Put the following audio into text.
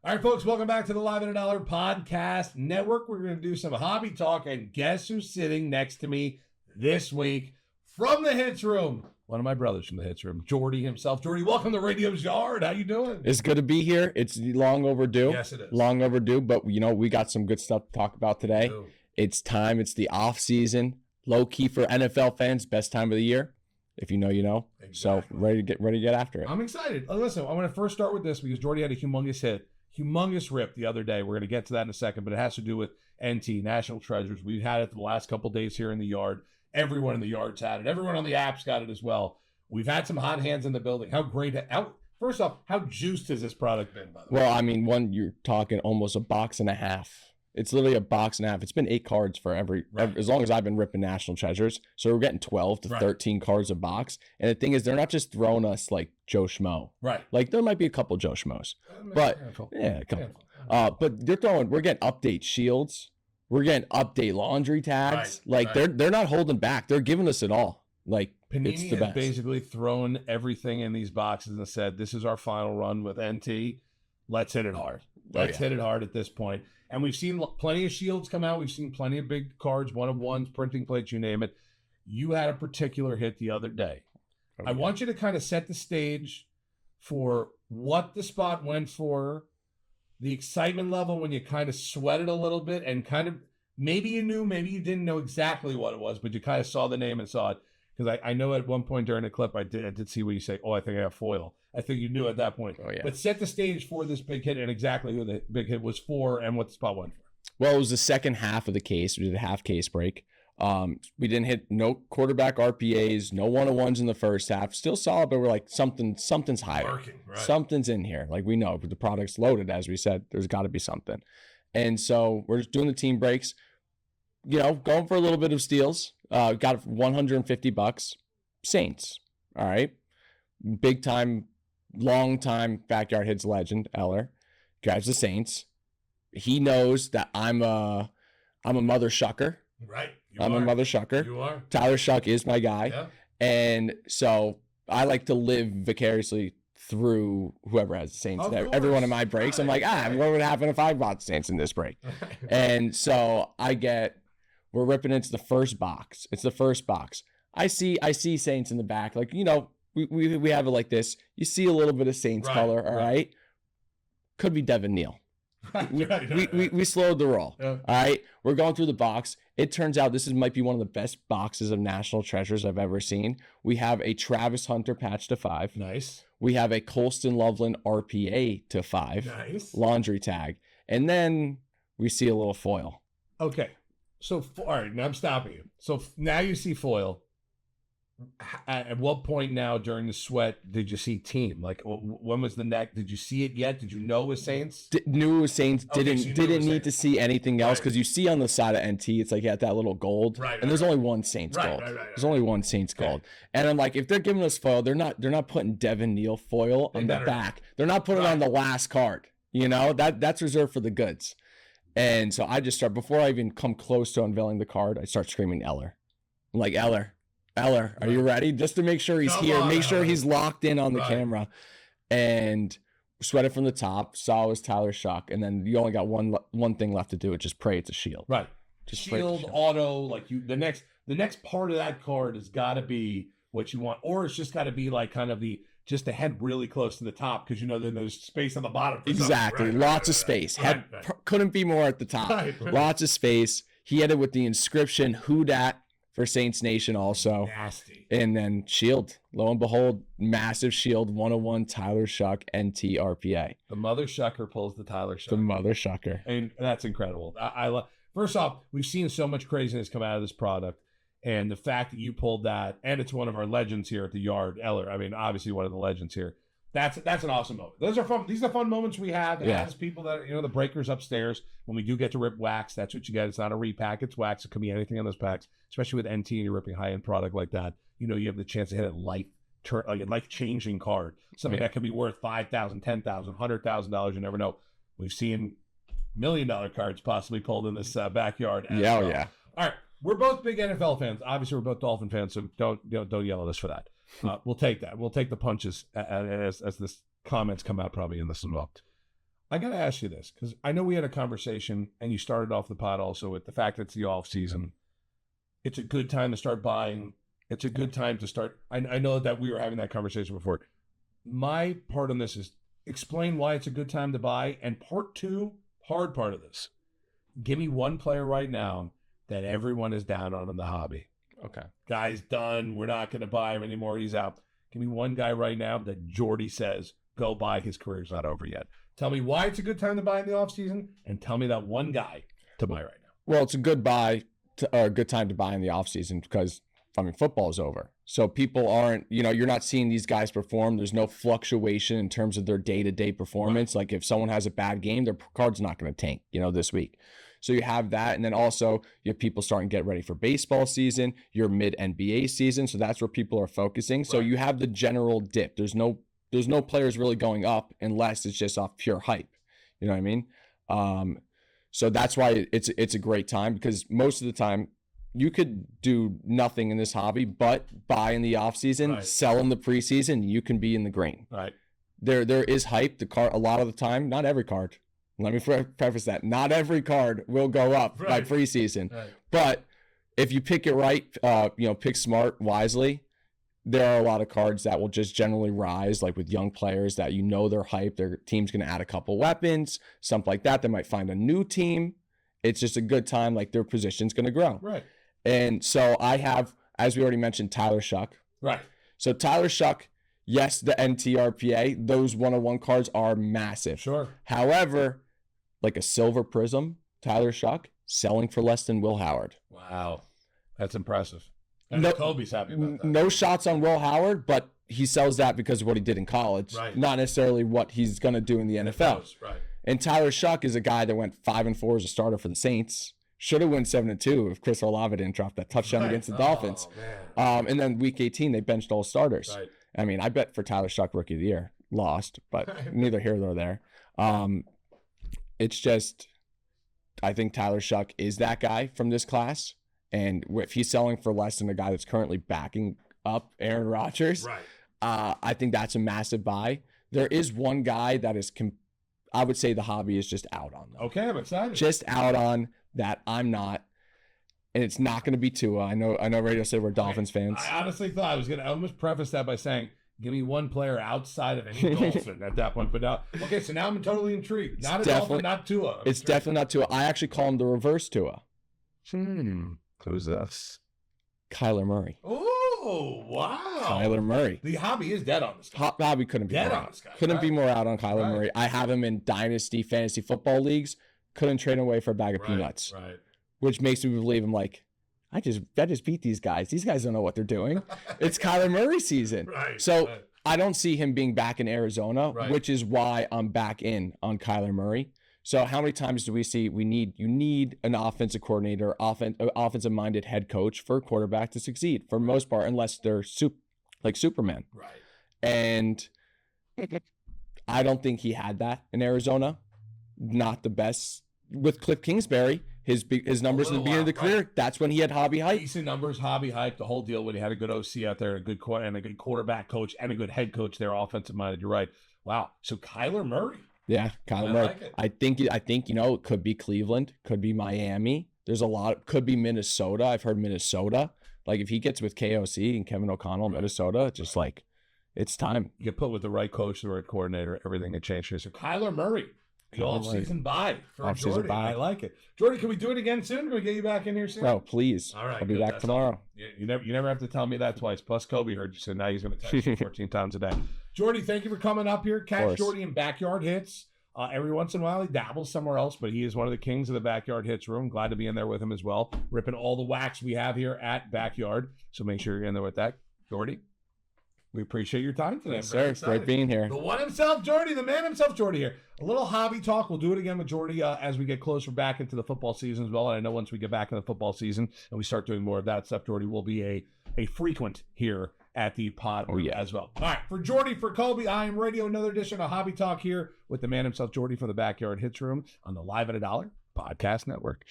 All right, folks, welcome back to the Live at a Dollar Podcast Network. We're going to do some hobby talk, and guess who's sitting next to me this week from the Hits Room? One of my brothers from the Hits Room, Jordy himself. Jordy, welcome to Radio's Yard. How you doing? It's good to be here. It's long overdue. Yes, it is. Long overdue, but we got some good stuff to talk about today. Ooh. It's time. It's the off season. Low key for NFL fans, best time of the year. If you know, you know. Exactly. So ready to get after it. I'm excited. Listen, I want to first start with this because Jordy had a humongous rip the other day. We're going to get to that in a second, but it has to do with NT, National Treasures. We've had it the last couple of days here in the yard. Everyone in the yard's had it. Everyone on the app's got it as well. We've had some hot hands in the building. First off, how juiced has this product been, by the way? Well, I mean, you're talking almost a box and a half. It's literally a box and a half. It's been 8 cards for every as long as I've been ripping National Treasures. So we're getting 12 to 13 cards a box. And the thing is, they're not just throwing us like Joe Schmo. Right. Like there might be a couple Joe Schmoes, but yeah, a couple. But we're getting update shields. We're getting update laundry tags. They're not holding back. They're giving us it all. Like Panini it's the has best. basically thrown everything in these boxes and said, "This is our final run with NT. Let's hit it hard. Let's hit it hard at this point." And we've seen plenty of shields come out. We've seen plenty of big cards, one-of-ones, printing plates, you name it. You had a particular hit the other day. I want you to kind of set the stage for what the spot went for, the excitement level when you kind of sweated a little bit, and kind of maybe you knew, maybe you didn't know exactly what it was, but you kind of saw the name and saw it. Because I know at one point during the clip I did see where you say, "Oh, I think I have foil." I think you knew at that point. Oh, yeah. But set the stage for this big hit and exactly who the big hit was for and what the spot went for. Well, it was the second half of the case. We did a half case break. We didn't hit no quarterback RPAs, no one-on-ones in the first half. Still solid, but we're like something's higher. Working, right. Something's in here. Like we know, but the product's loaded, as we said. There's got to be something. And so we're just doing the team breaks. Going for a little bit of steals. Got $150. Saints. All right. Big time, long time backyard hits legend, Eller. Drives the Saints. He knows that I'm a mother shucker. Right. I'm a mother shucker. You are. Tyler Shuck is my guy. Yeah. And so I like to live vicariously through whoever has the Saints. Every one of my breaks, I'm like, what would happen if I bought the Saints in this break? And so we're ripping into the first box. It's the first box. I see Saints in the back. Like, we have it like this. You see a little bit of Saints color, all right? Could be Devin Neal. We slowed the roll. Yeah. All right. We're going through the box. It turns out this might be one of the best boxes of National Treasures I've ever seen. We have a Travis Hunter patch to 5. Nice. We have a Colston Loveland RPA to 5. Nice. Laundry tag. And then we see a little foil. Okay. So, all right, now I'm stopping you. So now you see foil. At what point now during the sweat did you see team? Like, when was the neck? Did you see it yet? Did you know it was Saints? Knew it was Saints. Okay, Didn't need to see anything else because you see on the side of NT, it's like you got that little gold, and there's only one Saints gold. There's only one Saints gold, and I'm like, if they're giving us foil, they're not putting Devin Neal foil on the back. They're not putting it on the last card. That's reserved for the goods. And so I just start before I even come close to unveiling the card. I start screaming Eller. I'm like, Eller, are you ready? Just to make sure he's here, make sure he's locked in on the camera. And sweated from the top, saw it was Tyler Shuck, and then you only got one thing left to do, just pray it's a shield. Right. Just shield, auto, like the next part of that card has got to be what you want, or it's just got to be like kind of just the head really close to the top because then there's space on the bottom. Exactly. Lots of space. Head couldn't be more at the top. Lots of space. He had it with the inscription "Who Dat" for Saints Nation also. Nasty. And then shield. Lo and behold, massive shield, 101 Tyler Shuck NT RPA. The mother shucker pulls the Tyler Shuck. The mother shucker. And that's incredible. I love. First off, we've seen so much craziness come out of this product. And the fact that you pulled that, and it's one of our legends here at the yard, Eller. I mean, obviously one of the legends here. That's an awesome moment. Those are fun. These are fun moments we have as people that the breakers upstairs. When we do get to rip wax, that's what you get. It's not a repack. It's wax. It could be anything on those packs, especially with NT and you're ripping high end product like that. You have the chance to hit a life changing card, something that could be worth $5,000, $10,000, $100,000. You never know. We've seen $1 million cards possibly pulled in this backyard. Yeah. All right. We're both big NFL fans. Obviously, we're both Dolphin fans, so don't yell at us for that. We'll take that. We'll take the punches as this comments come out probably in this as well. I got to ask you this, because I know we had a conversation, and you started off the pod also with the fact that it's the off season. It's a good time to start buying. It's a good time to start. I know that we were having that conversation before. My part on this is explain why it's a good time to buy. And part two, hard part of this. Give me one player right now that everyone is down on in the hobby. Okay. Guy's done. We're not going to buy him anymore. He's out. Give me one guy right now that Jordy says, go buy. His career's not over yet. Tell me why it's a good time to buy in the offseason, and tell me that one guy to buy right now. Well, it's a good buy, or a good time to buy in the offseason because, football is over. So people aren't, you're not seeing these guys perform. There's no fluctuation in terms of their day-to-day performance. Like if someone has a bad game, their card's not going to tank, this week. So you have that. And then also you have people starting to get ready for baseball season, your mid-NBA season. So that's where people are focusing. So you have the general dip. There's no players really going up unless it's just off pure hype. You know what I mean? So that's why it's a great time, because most of the time you could do nothing in this hobby but buy in the offseason, sell in the preseason, you can be in the green. Right. There is hype. The card, a lot of the time, not every card. Let me preface that. Not every card will go up by preseason. Right. But if you pick it right, pick smart, wisely, there are a lot of cards that will just generally rise, like with young players that they're hyped. Their team's going to add a couple weapons, something like that. They might find a new team. It's just a good time, like their position's going to grow. Right. And so I have, as we already mentioned, Tyler Shuck. Right. So Tyler Shuck, yes, the NTRPA, those 101 cards are massive. Sure. However, like a silver prism, Tyler Shuck, selling for less than Will Howard. Wow. That's impressive. And Kobe's happy about that. No shots on Will Howard, but he sells that because of what he did in college, not necessarily what he's going to do in the NFL. Right. And Tyler Shuck is a guy that went 5-4 as a starter for the Saints. Should have won 7-2 if Chris Olave didn't drop that touchdown against the Dolphins. And then week 18, they benched all starters. Right. I mean, I bet for Tyler Shuck Rookie of the Year. Lost, but neither here nor there. It's just, I think Tyler Shuck is that guy from this class. And if he's selling for less than a guy that's currently backing up Aaron Rodgers, I think that's a massive buy. There is one guy that is, I would say the hobby is just out on. Though. Okay, I'm excited. Just out on that I'm not. And it's not going to be Tua. I know Radio said we're Dolphins fans. I honestly thought I was going to almost preface that by saying, give me one player outside of any Dolphin at that point. But now, okay, so now I'm totally intrigued. Not a Dolphin, not Tua. It's definitely not Tua. I actually call him the reverse Tua. Who's this? Kyler Murray. Oh, wow. Kyler Murray. The hobby is dead on this guy. Hobby couldn't be dead on this guy. Couldn't be more out on Kyler Murray. I have him in dynasty fantasy football leagues. Couldn't trade him away for a bag of peanuts. Right. Which makes me believe I'm like, I just beat these guys. These guys don't know what they're doing. It's Kyler Murray season. So I don't see him being back in Arizona, which is why I'm back in on Kyler Murray. So how many times do we see you need an offensive coordinator, offensive-minded head coach for a quarterback to succeed for the most part, unless they're like Superman. Right. And I don't think he had that in Arizona. Not the best. With Cliff Kingsbury, his numbers in the beginning of the career, that's when he had hobby hype. Decent numbers, hobby hype, the whole deal when he had a good OC out there, a good quarterback coach, and a good head coach there, offensive-minded. You're right. Wow. So Kyler Murray. Yeah, Kyler Murray. Like it. I think it could be Cleveland, could be Miami. There's a lot. Could be Minnesota. I've heard Minnesota. Like if he gets with KOC and Kevin O'Connell, Minnesota, just like it's time. You get put with the right coach, the right coordinator, everything that changes. So Kyler Murray, the off-season buy for Jordy. I like it. Jordy, can we do it again soon? Can we get you back in here soon? No, please. All right, I'll be back tomorrow. You never have to tell me that twice. Plus Kobe heard you, so now he's going to text you 14 times a day. Jordy, thank you for coming up here. Catch Jordy in Backyard Hits. Every once in a while, he dabbles somewhere else, but he is one of the kings of the Backyard Hits room. Glad to be in there with him as well, ripping all the wax we have here at Backyard. So make sure you're in there with that. Jordy, we appreciate your time today. Yes, sir. Great being here. The one himself, Jordy, the man himself, Jordy here. A little hobby talk. We'll do it again with Jordy as we get closer back into the football season as well. And I know once we get back in the football season and we start doing more of that stuff, Jordy will be a frequent here at the pod as well. All right, for Jordy, for Kobe, I am Radio. Another edition of Hobby Talk here with the man himself, Jordy, from the Backyard Hits Room on the Live at $1 Podcast Network.